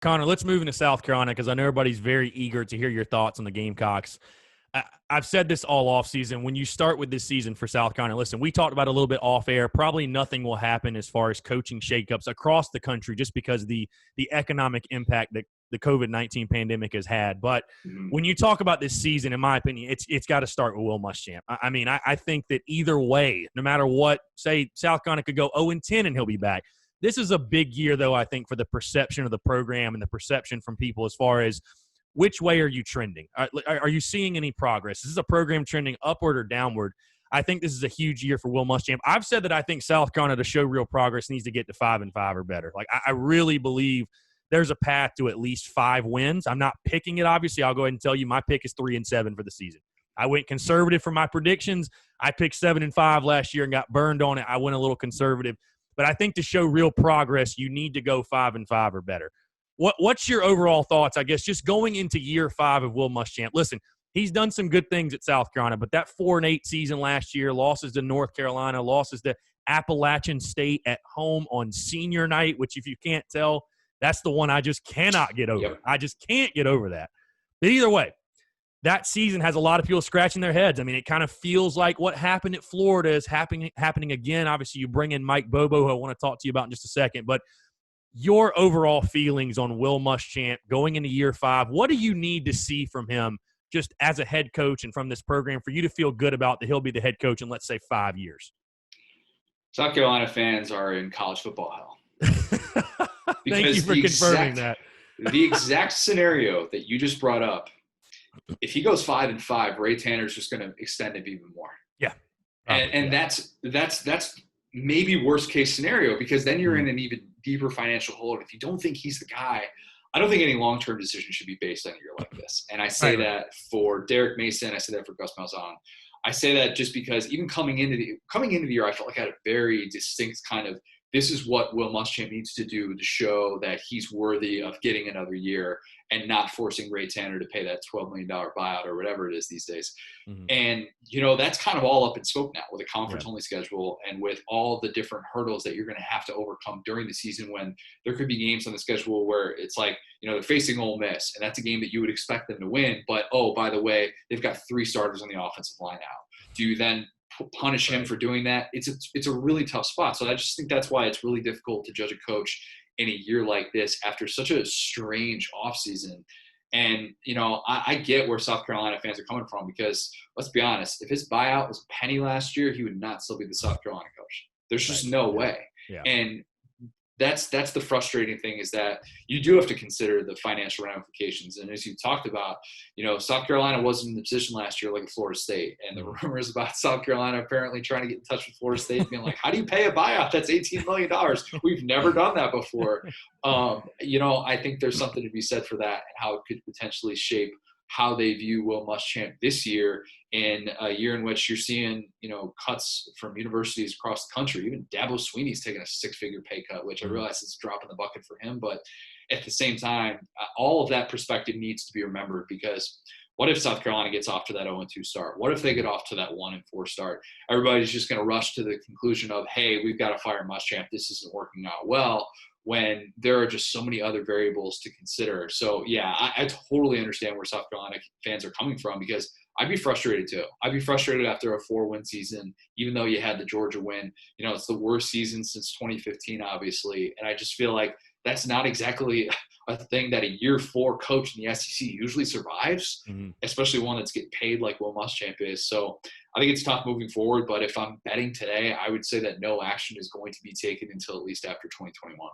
Connor, let's move into South Carolina because I know everybody's very eager to hear your thoughts on the Gamecocks. I've said this all offseason. When you start with this season for South Carolina, listen, we talked about it a little bit off air. Probably nothing will happen as far as coaching shakeups across the country just because the economic impact that the COVID-19 pandemic has had. But when you talk about this season, in my opinion, it's got to start with Will Muschamp. I think that either way, no matter what, say South Carolina could go 0-10 and he'll be back. This is a big year, though, I think, for the perception of the program and the perception from people as far as which way are you trending? Are you seeing any progress? Is this a program trending upward or downward? I think this is a huge year for Will Muschamp. I've said that I think South Carolina, to show real progress, needs to get to 5-5 or better. Like, I really believe there's a path to at least 5 wins. I'm not picking it, obviously. I'll go ahead and tell you my pick is 3-7 for the season. I went conservative for my predictions. I picked 7-5 last year and got burned on it. I went a little conservative. But I think to show real progress, you need to go 5-5 or better. What's your overall thoughts, I guess, just going into year 5 of Will Muschamp? Listen, he's done some good things at South Carolina, but that 4-8 season last year, losses to North Carolina, losses to Appalachian State at home on senior night, which if you can't tell, that's the one I just cannot get over. Yep. I just can't get over that. But either way, that season has a lot of people scratching their heads. I mean, it kind of feels like what happened at Florida is happening again. Obviously, you bring in Mike Bobo, who I want to talk to you about in just a second. But your overall feelings on Will Muschamp going into year 5, what do you need to see from him just as a head coach and from this program for you to feel good about that he'll be the head coach in, let's say, 5 years? South Carolina fans are in college football hell. Thank you for confirming that. The exact scenario that you just brought up, if he goes 5-5, Ray Tanner's just going to extend it even more. Yeah. And that's maybe worst case scenario, because then you're in an even deeper financial hole. And if you don't think he's the guy, I don't think any long-term decision should be based on a year like this. And I say that for Derek Mason. I say that for Gus Malzahn. I say that just because even coming into the year, I felt like I had a very distinct kind of, this is what Will Muschamp needs to do to show that he's worthy of getting another year and not forcing Ray Tanner to pay that $12 million buyout or whatever it is these days. Mm-hmm. And, that's kind of all up in scope now with a conference-only schedule and with all the different hurdles that you're going to have to overcome during the season, when there could be games on the schedule where it's like, they're facing Ole Miss, and that's a game that you would expect them to win. But, oh, by the way, they've got 3 starters on the offensive line out. Do you then punish him for doing that? It's a really tough spot. So I just think that's why it's really difficult to judge a coach in a year like this after such a strange offseason. And, I get where South Carolina fans are coming from, because let's be honest, if his buyout was a penny last year, he would not still be the South Carolina coach. There's just no way. Yeah. And that's the frustrating thing, is that you do have to consider the financial ramifications. And as you talked about, South Carolina wasn't in the position last year like Florida State. And the rumors about South Carolina apparently trying to get in touch with Florida State, being like, how do you pay a buyout? That's $18 million. We've never done that before. I think there's something to be said for that, and how it could potentially shape how they view Will Muschamp this year, in a year in which you're seeing, cuts from universities across the country. Even Dabo Swinney's taking a 6-figure pay cut, which I realize is a drop in the bucket for him. But at the same time, all of that perspective needs to be remembered, because what if South Carolina gets off to that 0-2 start? What if they get off to that 1-4 start? Everybody's just going to rush to the conclusion of, hey, we've got to fire Muschamp. This isn't working out well, when there are just so many other variables to consider. So, yeah, I totally understand where South Carolina fans are coming from, because I'd be frustrated too. I'd be frustrated after a 4-win season, even though you had the Georgia win. It's the worst season since 2015, obviously. And I just feel like that's not exactly a thing that a year 4 coach in the SEC usually survives, especially one that's getting paid like Will Muschamp is. So I think it's tough moving forward. But if I'm betting today, I would say that no action is going to be taken until at least after 2021.